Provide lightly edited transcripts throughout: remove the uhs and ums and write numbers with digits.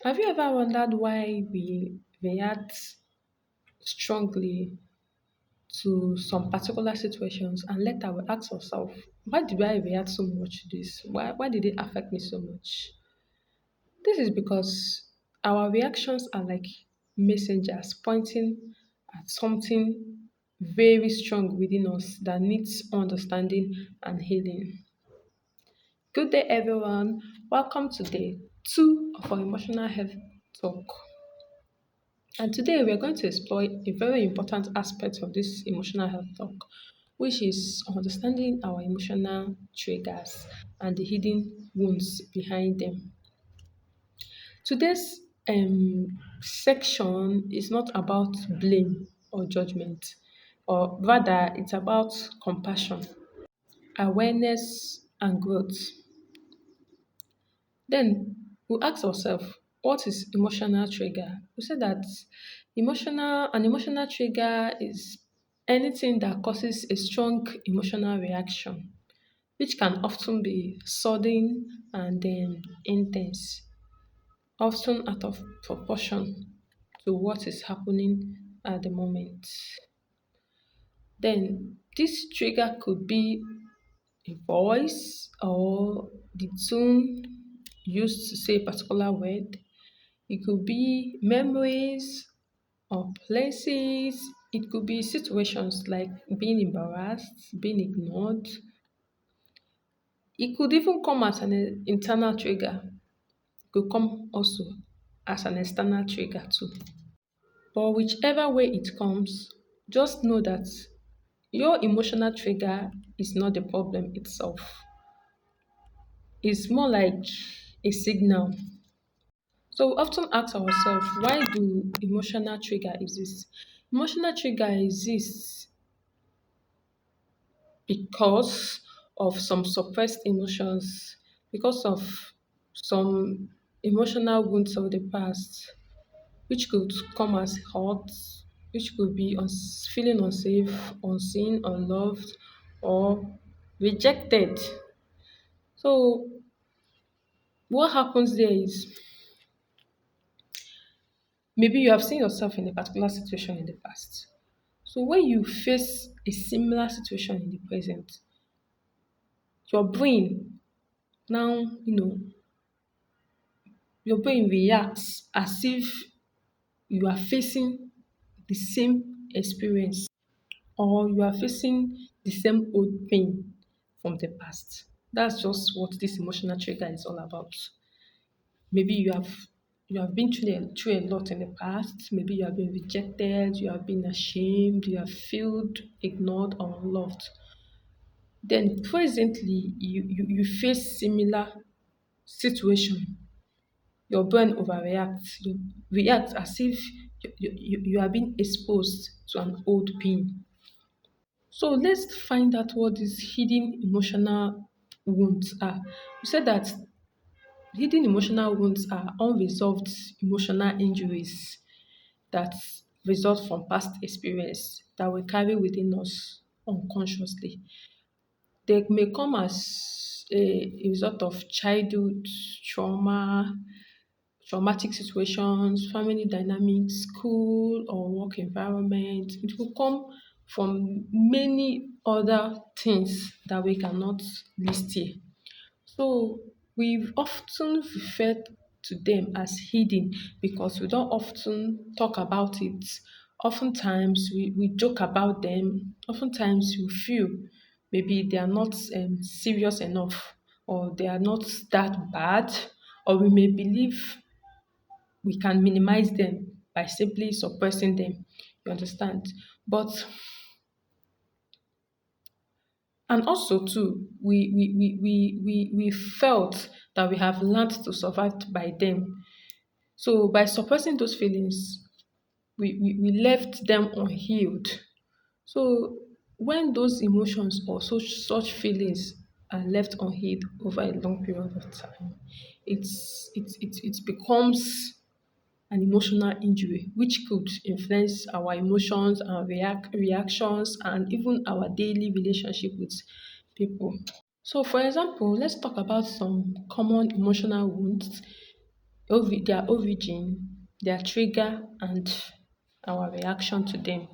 Have you ever wondered why we react strongly to some particular situations and later we ask ourselves, why did I react so much to this? Why did it affect me so much? This is because our reactions are like messengers pointing at something very strong within us that needs understanding and healing. Good day, everyone. Welcome to day two of our emotional health talk. And today we are going to explore a very important aspect of this emotional health talk, which is understanding our emotional triggers and the hidden wounds behind them. Today's section is not about blame or judgment, or rather, it's about compassion, awareness, and growth. Then we ask ourselves, what is emotional trigger? We say that an emotional trigger is anything that causes a strong emotional reaction, which can often be sudden and then intense, often out of proportion to what is happening at the moment. Then this trigger could be a voice or the tone used to say a particular word. It could be memories or places. It could be situations like being embarrassed, being ignored. It could even come as an internal trigger. It could come also as an external trigger too. But whichever way it comes, just know that your emotional trigger is not the problem itself. It's more like a signal. So we often ask ourselves, why do emotional trigger exist? Emotional trigger exists because of some suppressed emotions, because of some emotional wounds of the past, which could come as hurt, which could be feeling unsafe, unseen, unloved, or rejected. So what happens there is maybe you have seen yourself in a particular situation in the past. So when you face a similar situation in the present, your brain now, your brain reacts as if you are facing the same experience or you are facing the same old pain from the past. That's just what this emotional trigger is all about. Maybe you have been through a lot in the past. Maybe you have been rejected, you have been ashamed, you have felt ignored or unloved. Then presently you face similar situation. Your brain overreacts. You react as if you are being exposed to an old pain. So let's find out what these hidden emotional wounds are. We said that hidden emotional wounds are unresolved emotional injuries that result from past experience that we carry within us unconsciously. They may come as a result of childhood trauma, traumatic situations, family dynamics, school or work environment. It will come from many other things that we cannot list here. So we often refer to them as hidden because we don't often talk about it. Oftentimes we joke about them. Oftentimes we feel maybe they are not serious enough or they are not that bad, or we may believe we can minimize them by simply suppressing them. You understand? But and also too, we felt that we have learned to survive by them. So by suppressing those feelings, we left them unhealed. So when those emotions or such feelings are left unhealed over a long period of time, it becomes an emotional injury, which could influence our emotions and reactions and even our daily relationship with people. So, for example, let's talk about some common emotional wounds. their origin, their trigger, and our reaction to them.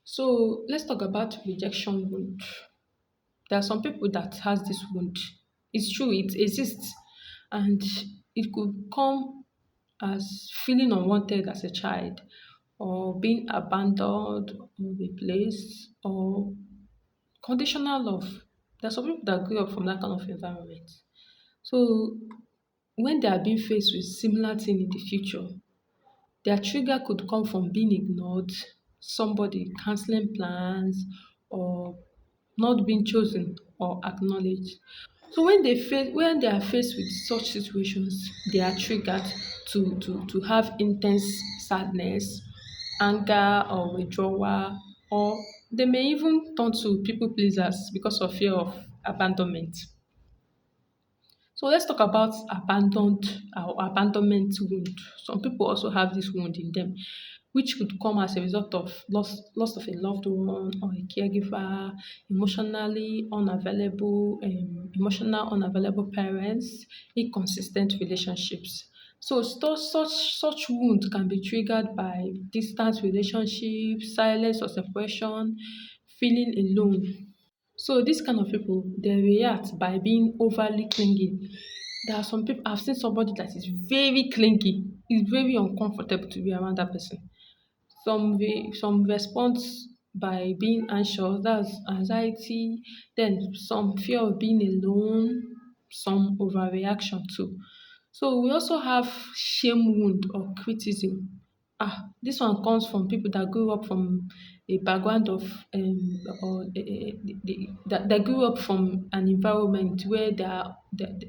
So let's talk about rejection wound. There are some people that has this wound. It's true, it exists, and it could come as feeling unwanted as a child, or being abandoned or replaced, or conditional love. There are some people that grew up from that kind of environment. So when they are being faced with similar thing in the future, their trigger could come from being ignored, somebody canceling plans, or not being chosen or acknowledged. So when they are faced with such situations, they are triggered to have intense sadness, anger or withdrawal, or they may even turn to people pleasers because of fear of abandonment. So let's talk about abandonment wound. Some people also have this wound in them, which could come as a result of loss of a loved one or a caregiver, emotional unavailable parents, inconsistent relationships. So such wound can be triggered by distant relationships, silence or separation, feeling alone. So this kind of people, they react by being overly clingy. There are some people, I've seen somebody that is very clingy. It's very uncomfortable to be around that person. Some response by being anxious, that's anxiety, then some fear of being alone, some overreaction too. So we also have shame wound or criticism. This one comes from people that grew up from a background of or that grew up from an environment where the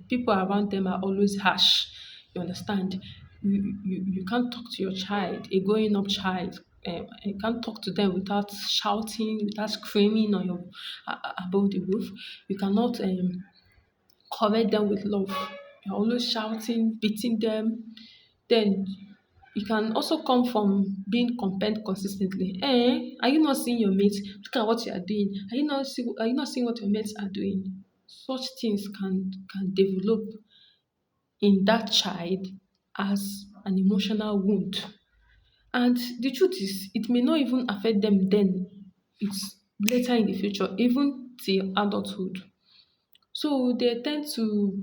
people around them are always harsh. You understand? You can't talk to your child, a growing up child. You can't talk to them without shouting, without screaming on your above the roof. You cannot correct them with love. You're always shouting, beating them. Then it can also come from being compared consistently. Are you not seeing your mates? Look at what you are doing. Are you not seeing what your mates are doing? Such things can develop in that child as an emotional wound. And the truth is, it may not even affect them then. It's later in the future, even till adulthood. So they tend to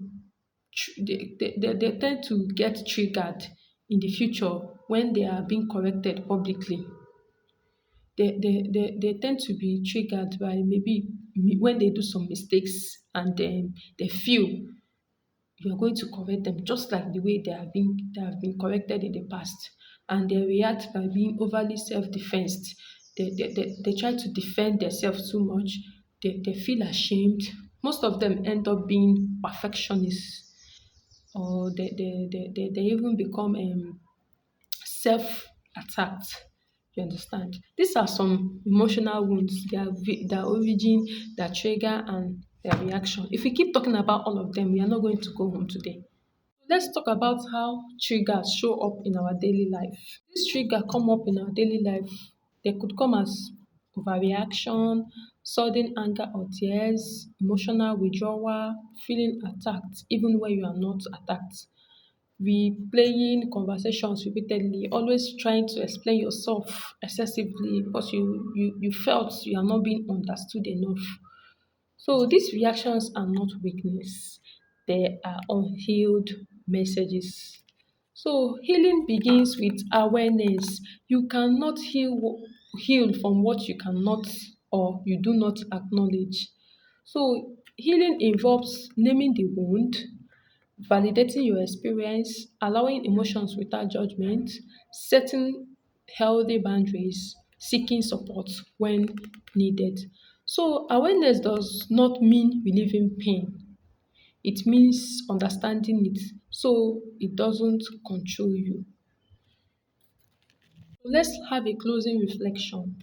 get triggered in the future when they are being corrected publicly. They tend to be triggered by maybe when they do some mistakes, and then they feel you're going to correct them just like the way they have been corrected in the past, and they react by being overly self-defensed. They try to defend themselves too much. They feel ashamed. Most of them end up being perfectionists, or they even become self-attacked. You understand? These are some emotional wounds, their origin, their trigger, and their reaction. If we keep talking about all of them, we are not going to go home today. Let's talk about how triggers show up in our daily life. This trigger come up in our daily life. They could come as overreaction, sudden anger or tears, emotional withdrawal, feeling attacked even when you are not attacked, replaying conversations repeatedly, always trying to explain yourself excessively because you felt you are not being understood enough. So these reactions are not weakness, they are unhealed messages. So healing begins with awareness. You cannot heal from what you cannot or you do not acknowledge. So healing involves naming the wound, validating your experience, allowing emotions without judgment, setting healthy boundaries, seeking support when needed. So, awareness does not mean relieving pain, it means understanding it so it doesn't control you. So let's have a closing reflection.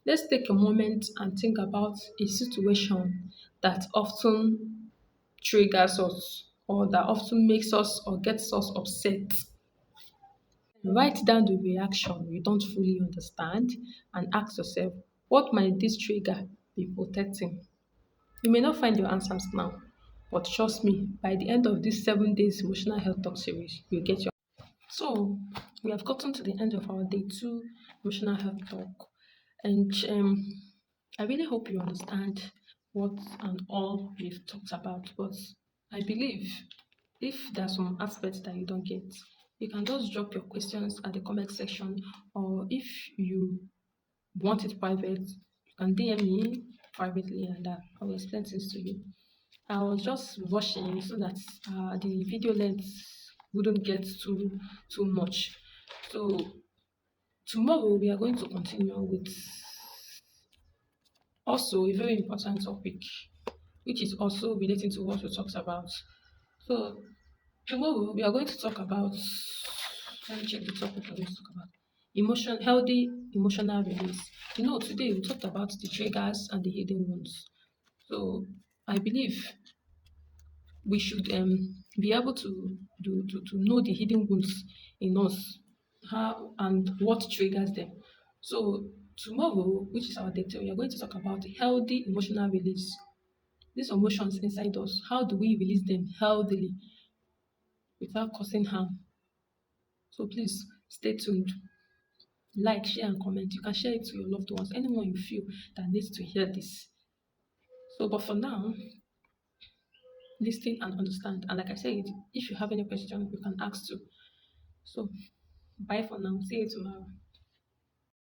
Let's take a moment and think about a situation that often triggers us or that often makes us or gets us upset. Write down the reaction you don't fully understand and ask yourself, what might this trigger be protecting? You may not find your answers now, But trust me, by the end of this 7 days emotional health talk series, you'll get your. So we have gotten to the end of our day 2 emotional health talk, and I really hope you understand what and all we've talked about. But I believe if there are some aspects that you don't get, you can just drop your questions at the comment section, or if you want it private, you can DM me privately and I will explain things to you. I was just rushing so that the video length wouldn't get too much. So tomorrow we are going to continue with also a very important topic, which is also relating to what we talked about. So tomorrow we are going to talk about, let me check the topic we're going to talk about. Healthy emotional release. Today we talked about the triggers and the hidden wounds. So I believe we should be able to know the hidden wounds in us, how and what triggers them. So tomorrow, which is our day 2, we are going to talk about healthy emotional release. These emotions inside us, how do we release them healthily without causing harm? So please stay tuned. Like, share, and comment. You can share it to your loved ones, anyone you feel that needs to hear this. So, but for now, listen and understand. And like I said, if you have any question, you can ask too. So, bye for now. See you tomorrow.